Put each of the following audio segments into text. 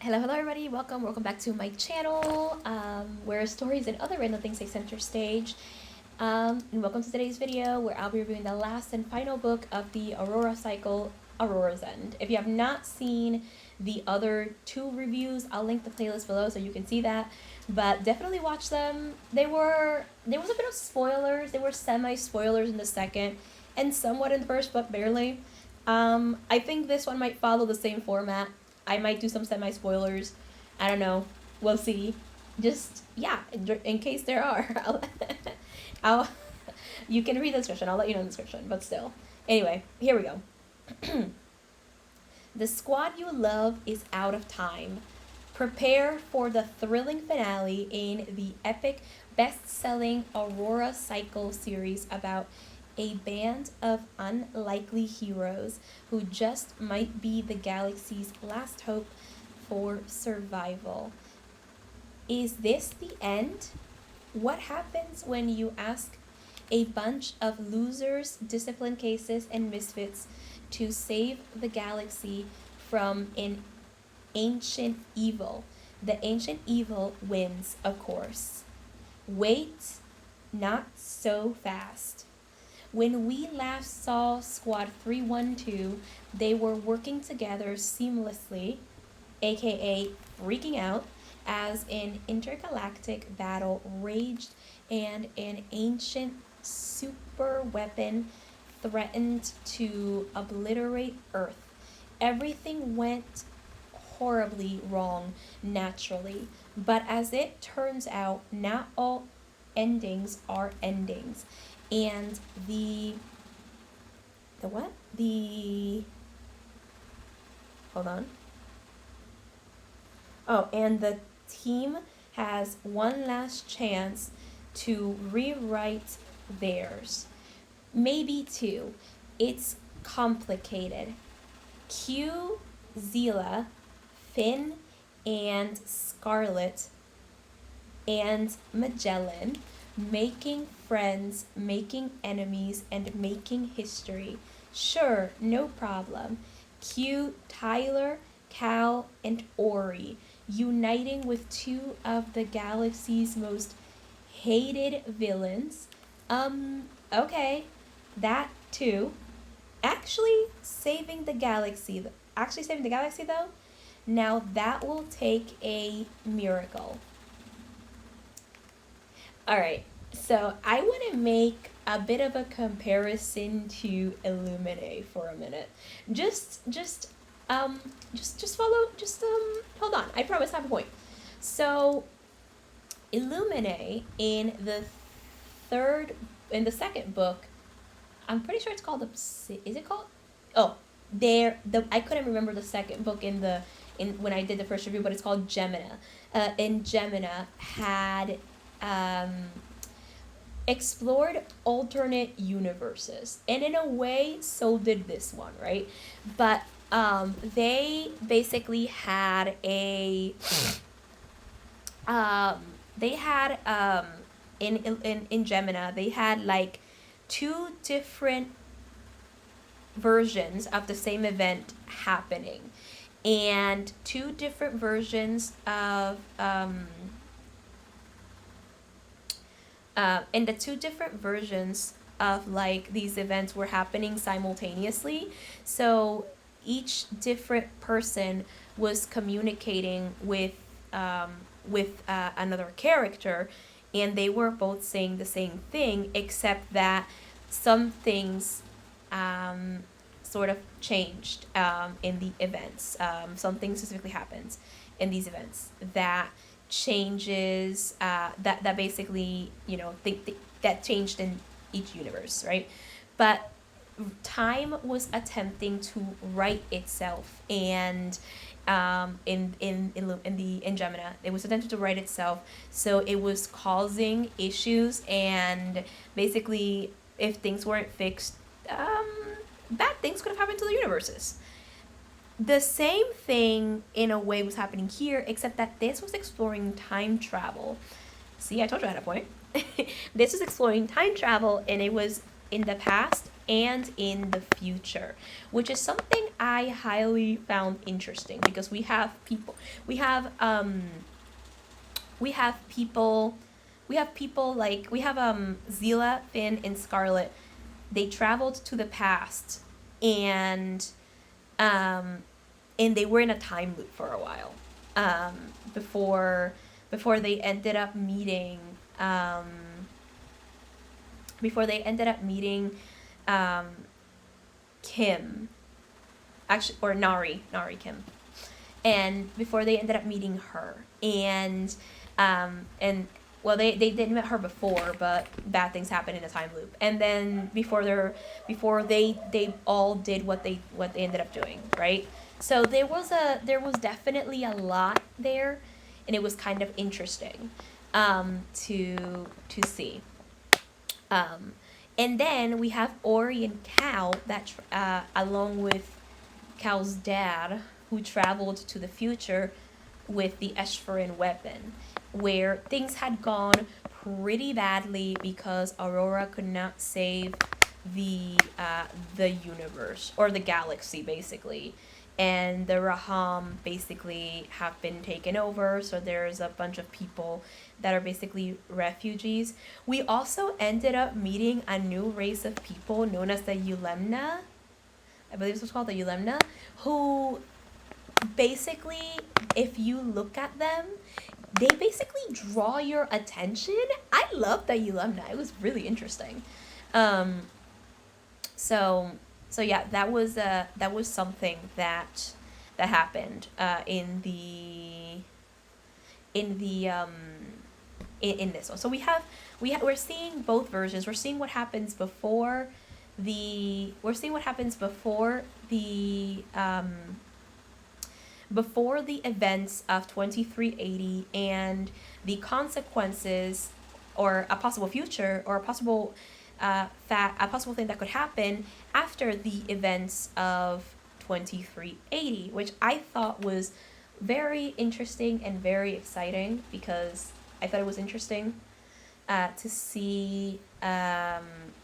Hello everybody, welcome back to my channel, where stories and other random things take center stage. And welcome to today's video, where I'll be reviewing the last and final book of the Aurora Cycle, Aurora's End. If you have not seen the other two reviews, I'll link the playlist below so you can see that. But definitely watch them. There was a bit of spoilers. There were semi-spoilers in the second, and somewhat in the first, but barely. I think this one might follow the same format. I might do some semi-spoilers. I don't know. We'll see. Just, yeah, in case there are. I'll you can read the description. I'll let you know in the description, but still. Anyway, here we go. The squad you love is out of time. Prepare for the thrilling finale in the epic, best-selling Aurora Cycle series about a band of unlikely heroes who just might be the galaxy's last hope for survival. Is this the end? What happens when you ask a bunch of losers, discipline cases, and misfits to save the galaxy from an ancient evil? The ancient evil wins, of course. Wait, not so fast. When we last saw Squad 312, they were working together seamlessly, aka freaking out, as an intergalactic battle raged and an ancient super weapon threatened to obliterate Earth. Everything went horribly wrong naturally, but as it turns out, not all endings are endings. And hold on. Oh, and the team has one last chance to rewrite theirs. Maybe two. It's complicated. Cue Zela, Finn, and Scarlet, and Magellan making friends, making enemies, and making history. Sure, no problem. Cue Tyler, Cal, and Ori uniting with two of the galaxy's most hated villains. Okay, that too. Actually saving the galaxy though, now that will take a miracle. Alright, so I want to make a bit of a comparison to Illumine for a minute. Hold on. I promise I have a point. So, Illumine in the second book, I'm pretty sure it's called is it called? Oh, I couldn't remember the second book in when I did the first review, but it's called Gemina. And Gemina had explored alternate universes, and in a way so did this one, right? But they basically had in Gemina they had like two different versions of the same event happening, and two different versions of and the two different versions of like these events were happening simultaneously. So each different person was communicating with another character, and they were both saying the same thing, except that some things sort of changed in the events. Something specifically happens in these events that changes that basically, that changed in each universe, right? But time was attempting to right itself, and in Gemina it was attempting to right itself, so it was causing issues, and basically if things weren't fixed, bad things could have happened to the universes. The same thing, in a way, was happening here, except that this was exploring time travel. See, I told you I had a point. This was exploring time travel, and it was in the past and in the future, which is something I highly found interesting because we have people we have Zela, Finn, and Scarlet. They traveled to the past, and um and they were in a time loop for a while, before they ended up meeting um before they ended up meeting um Kim, actually, or Nari Kim, and before they ended up meeting her, and well, they did met her before, but bad things happened in a time loop, and then before they all did what they ended up doing, right? So there was definitely a lot there, and it was kind of interesting, to see. um and then we have Ori and Cal that along with Cal's dad, who traveled to the future with the Eshferin weapon, where things had gone pretty badly because Aurora could not save the universe, or the galaxy, basically, and the Raham basically have been taken over. So there's a bunch of people that are basically refugees. We also ended up meeting a new race of people known as the Ulemna. I believe this was called the Ulemna, who basically, if you look at them, they basically draw your attention. I love the Ulemna. It was really interesting. Um, so yeah, that was something that happened in the in this one. So we're seeing both versions. We're seeing what happens before the events of 2380, and the consequences, or a possible future, or a possible a possible thing that could happen after the events of 2380, which I thought was very interesting and very exciting, because I thought it was interesting to see the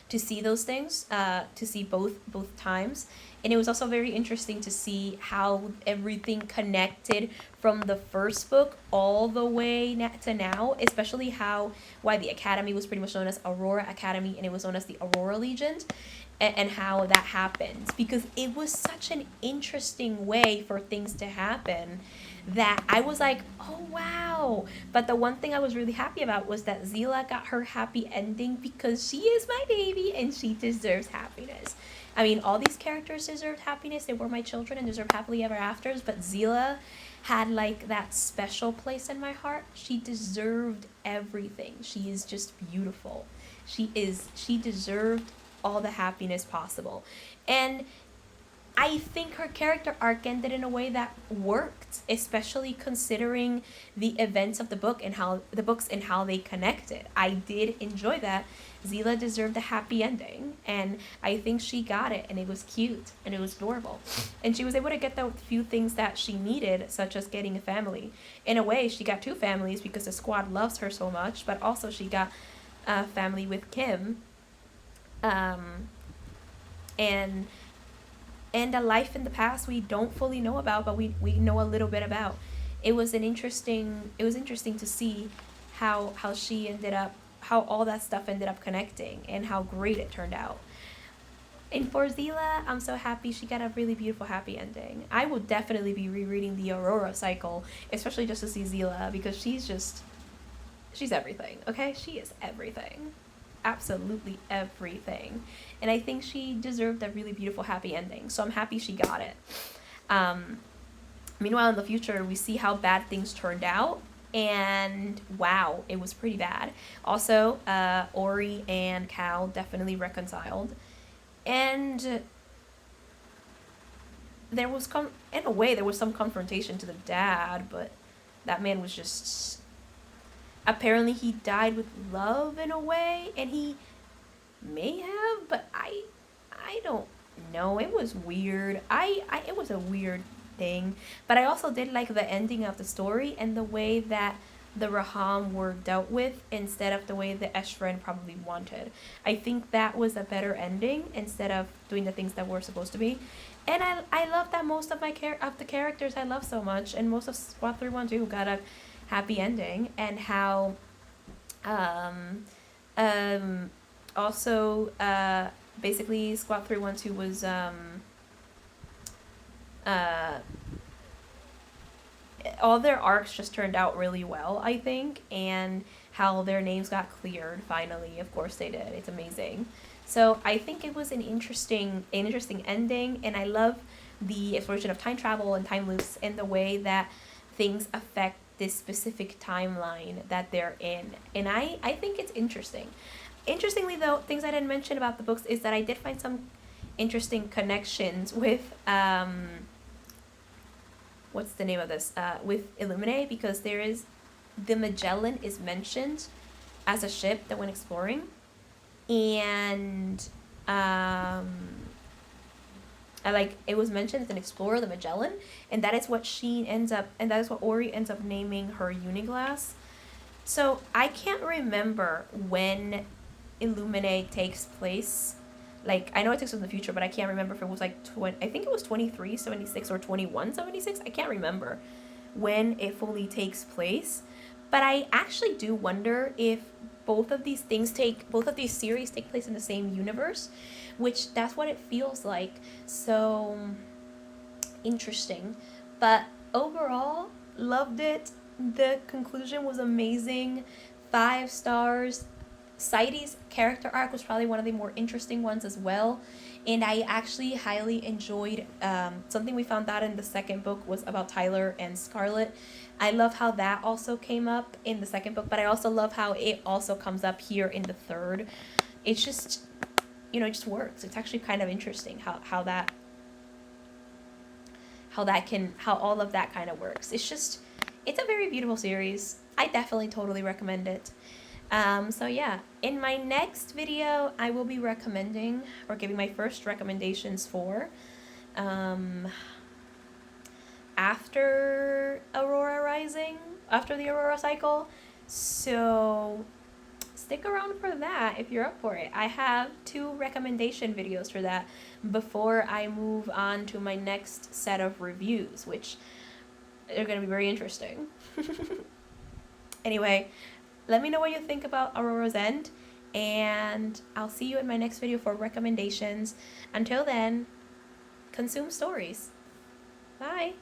to see those things, to see both times. And it was also very interesting to see how everything connected from the first book all the way to now, especially why the Academy was pretty much known as Aurora Academy, and it was known as the Aurora Legion, and how that happened, because it was such an interesting way for things to happen that I was like, oh wow. But the one thing I was really happy about was that Zela got her happy ending, because she is my baby and she deserves happiness. I mean, all these characters deserved happiness. They were my children and deserved happily ever afters, but Zela had like that special place in my heart. She deserved everything. She is just beautiful. She deserved all the happiness possible. And I think her character arc ended in a way that worked, especially considering the events of the book and how they connected. I did enjoy that. Zela deserved a happy ending, and I think she got it, and it was cute and it was adorable. And she was able to get the few things that she needed, such as getting a family. In a way, she got two families because the squad loves her so much, but also she got a family with Kim, and a life in the past we don't fully know about, but we know a little bit about. It was interesting to see how all that stuff ended up connecting, and how great it turned out. And for Zela, I'm so happy she got a really beautiful happy ending. I will definitely be rereading the Aurora Cycle, especially just to see Zela, because she's everything, okay? She is everything. Absolutely everything. And I think she deserved a really beautiful happy ending, so I'm happy she got it. Meanwhile, in the future, we see how bad things turned out, and wow, it was pretty bad. Also, Ori and Cal definitely reconciled, and there was in a way there was some confrontation to the dad, but that man was just, apparently he died with love in a way, and he may have, but I don't know. It was weird. It was a weird thing, but I also did like the ending of the story, and the way that the Raham were dealt with instead of the way the Eshran probably wanted. I think that was a better ending instead of doing the things that were supposed to be. And I love that most of the characters I love so much, and most of Squad 312 got a happy ending, and how um, also basically Squad 312 was all their arcs just turned out really well, I think, and how their names got cleared finally. Of course they did. It's amazing. So I think it was an interesting ending, and I love the exploration of time travel and time loops and the way that things affect this specific timeline that they're in. And I think it's interesting. Interestingly, though, things I didn't mention about the books is that I did find some interesting connections with what's the name of this? With Illuminae, because there is the Magellan is mentioned as a ship that went exploring, and it was mentioned as an explorer, the Magellan, and that is what that is what Ori ends up naming her Uniglass. So I can't remember when Illuminae takes place. Like, I know it takes place in the future, but I can't remember if it was like I think it was 2376 or 2176. I can't remember when it fully takes place. But I actually do wonder if both of these series take place in the same universe, which that's what it feels like. So interesting. But overall, loved it. The conclusion was amazing. 5 stars. Saidi's character arc was probably one of the more interesting ones as well, and I actually highly enjoyed something we found out in the second book was about Tyler and Scarlet. I love how that also came up in the second book, but I also love how it also comes up here in the third. It's just, it just works. It's actually kind of interesting how all of that kind of works. It's a very beautiful series. I definitely totally recommend it. So yeah, in my next video, I will be recommending or giving my first recommendations for after Aurora Rising, after the Aurora Cycle. So stick around for that if you're up for it. I have 2 recommendation videos for that before I move on to my next set of reviews, which are going to be very interesting. Anyway, let me know what you think about Aurora's End, and I'll see you in my next video for recommendations. Until then, consume stories. Bye!